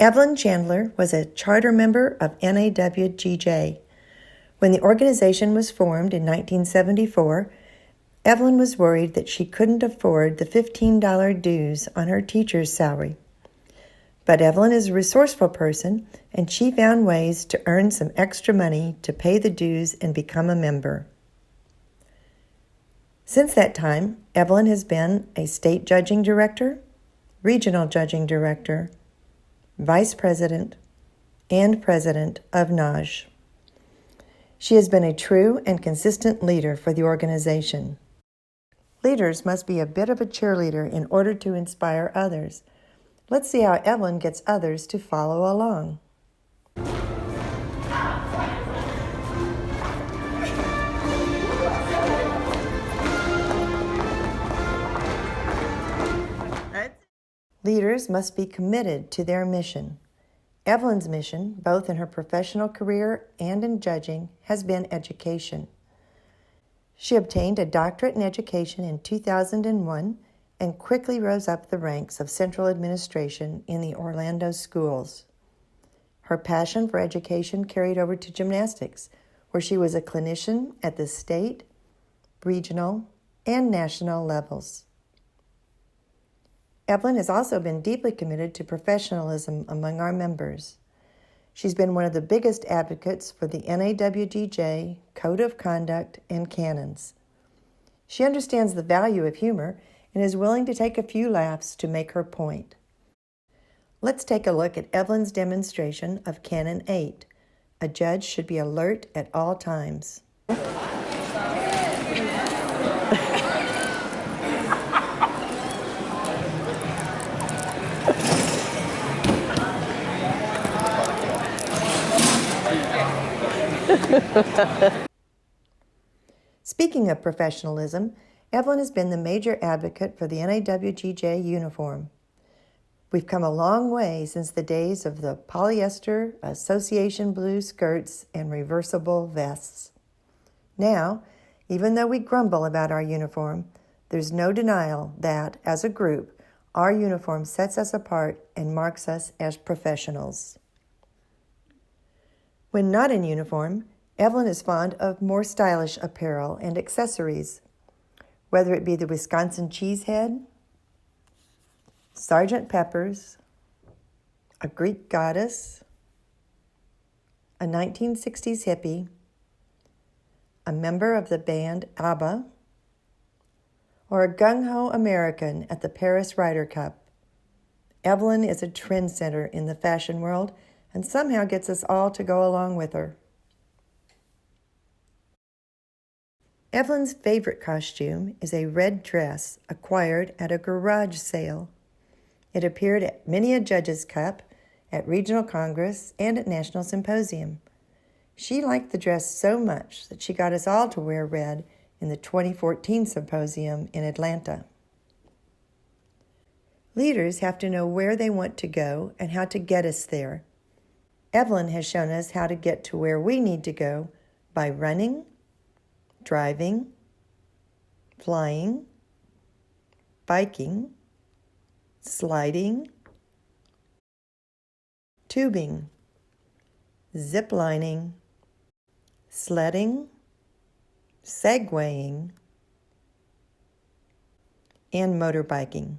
Evelyn Chandler was a charter member of NAWGJ. When the organization was formed in 1974, Evelyn was worried that she couldn't afford the $15 dues on her teacher's salary. But Evelyn is a resourceful person, and she found ways to earn some extra money to pay the dues and become a member. Since that time, Evelyn has been a state judging director, regional judging director, vice president, and president of NAWGJ. She has been a true and consistent leader for the organization. Leaders must be a bit of a cheerleader in order to inspire others. Let's see how Evelyn gets others to follow along. Leaders must be committed to their mission. Evelyn's mission, both in her professional career and in judging, has been education. She obtained a doctorate in education in 2001 and quickly rose up the ranks of central administration in the Orlando schools. Her passion for education carried over to gymnastics, where she was a clinician at the state, regional, and national levels. Evelyn has also been deeply committed to professionalism among our members. She's been one of the biggest advocates for the NAWGJ Code of Conduct and Canons. She understands the value of humor and is willing to take a few laughs to make her point. Let's take a look at Evelyn's demonstration of Canon 8. A judge should be alert at all times. Speaking of professionalism, Evelyn has been the major advocate for the NAWGJ uniform. We've come a long way since the days of the polyester, association blue skirts, and reversible vests. Now, even though we grumble about our uniform, there's no denial that, as a group, our uniform sets us apart and marks us as professionals. When not in uniform, Evelyn is fond of more stylish apparel and accessories, whether it be the Wisconsin cheesehead, Sgt. Pepper's, a Greek goddess, a 1960s hippie, a member of the band ABBA, or a gung-ho American at the Paris Ryder Cup. Evelyn is a trendsetter in the fashion world and somehow gets us all to go along with her. Evelyn's favorite costume is a red dress acquired at a garage sale. It appeared at many a Judges' Cup, at Regional Congress, and at National Symposium. She liked the dress so much that she got us all to wear red in the 2014 symposium in Atlanta. Leaders have to know where they want to go and how to get us there. Evelyn has shown us how to get to where we need to go by running, driving, flying, biking, sliding, tubing, zip-lining, sledding, segwaying, and motorbiking.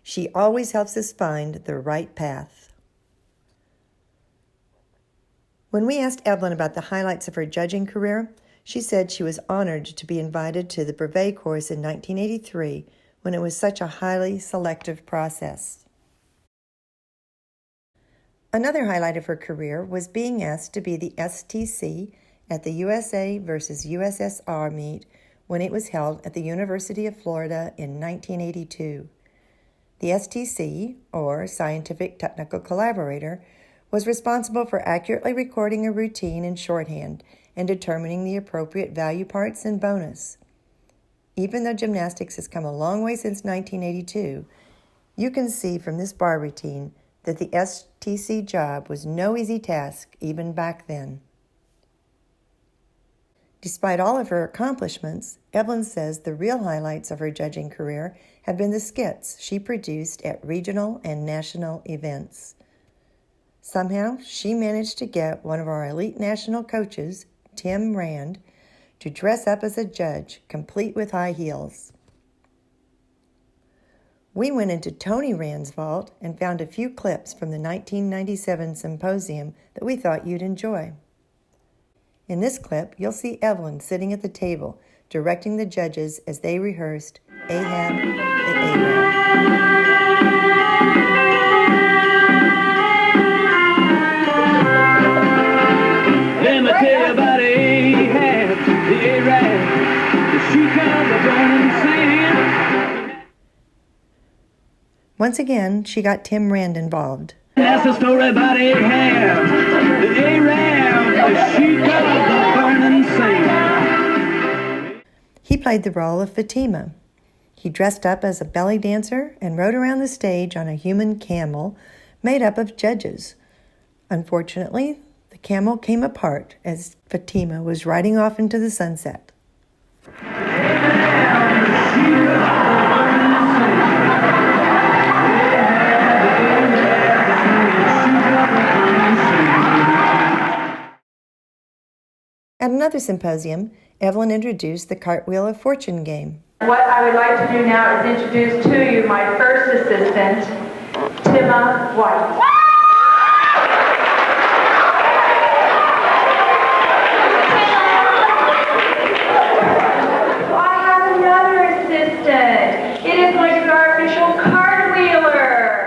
She always helps us find the right path. When we asked Evelyn about the highlights of her judging career, she said she was honored to be invited to the brevet course in 1983 when it was such a highly selective process. Another highlight of her career was being asked to be the STC at the USA versus USSR meet when it was held at the University of Florida in 1982. The STC, or Scientific Technical Collaborator, was responsible for accurately recording a routine in shorthand and determining the appropriate value parts and bonus. Even though gymnastics has come a long way since 1982, you can see from this bar routine that the STC job was no easy task even back then. Despite all of her accomplishments, Evelyn says the real highlights of her judging career have been the skits she produced at regional and national events. Somehow, she managed to get one of our elite national coaches, Tim Rand, to dress up as a judge, complete with high heels. We went into Tony Rand's vault and found a few clips from the 1997 symposium that we thought you'd enjoy. In this clip, you'll see Evelyn sitting at the table, directing the judges as they rehearsed Ahab the Arab. Let me tell you about Ahab the Arab, the sheik of the burning sand. Once again, she got Tim Rand involved. That's the story about Ahab the Arab, the sheik of the burning sand. He played the role of Fatima. He dressed up as a belly dancer and rode around the stage on a human camel made up of judges. Unfortunately, the camel came apart as Fatima was riding off into the sunset. At another symposium, Evelyn introduced the Cartwheel of Fortune game. What I would like to do now is introduce to you my first assistant, Tima White. I have another assistant. It is my official cartwheeler.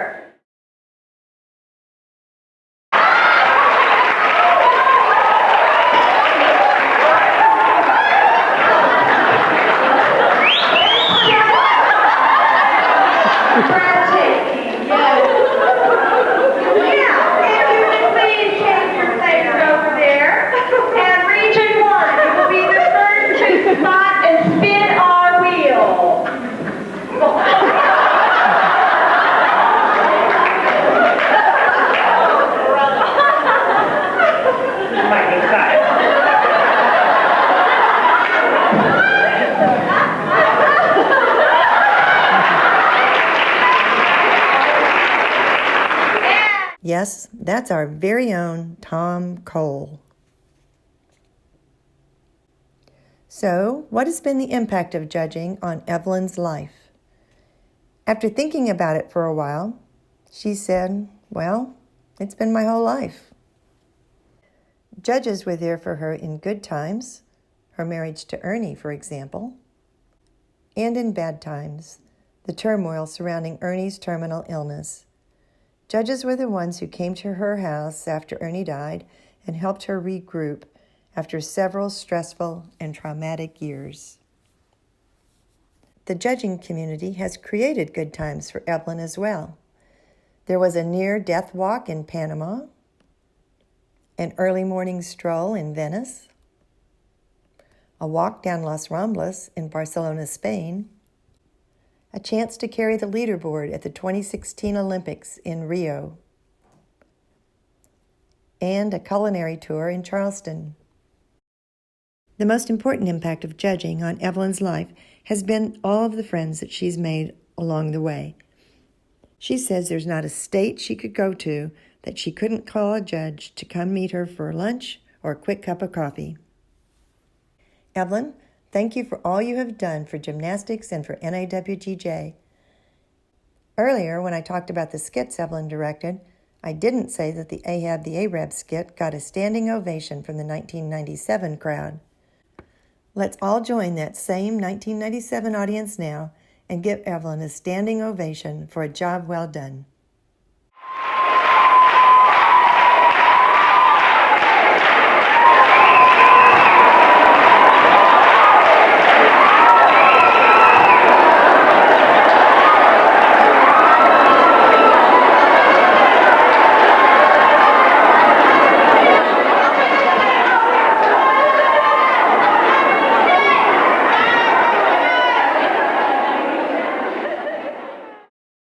Yes, that's our very own Tom Cole. So, what has been the impact of judging on Evelyn's life? After thinking about it for a while, she said, well, it's been my whole life. Judges were there for her in good times, her marriage to Ernie, for example, and in bad times, the turmoil surrounding Ernie's terminal illness. Judges were the ones who came to her house after Ernie died and helped her regroup after several stressful and traumatic years. The judging community has created good times for Evelyn as well. There was a near-death walk in Panama, an early morning stroll in Venice, a walk down Las Ramblas in Barcelona, Spain, a chance to carry the leaderboard at the 2016 Olympics in Rio, and a culinary tour in Charleston. The most important impact of judging on Evelyn's life has been all of the friends that she's made along the way. She says there's not a state she could go to that she couldn't call a judge to come meet her for lunch or a quick cup of coffee. Evelyn, thank you for all you have done for gymnastics and for NAWGJ. Earlier, when I talked about the skits Evelyn directed, I didn't say that the Ahab the Arab skit got a standing ovation from the 1997 crowd. Let's all join that same 1997 audience now and give Evelyn a standing ovation for a job well done.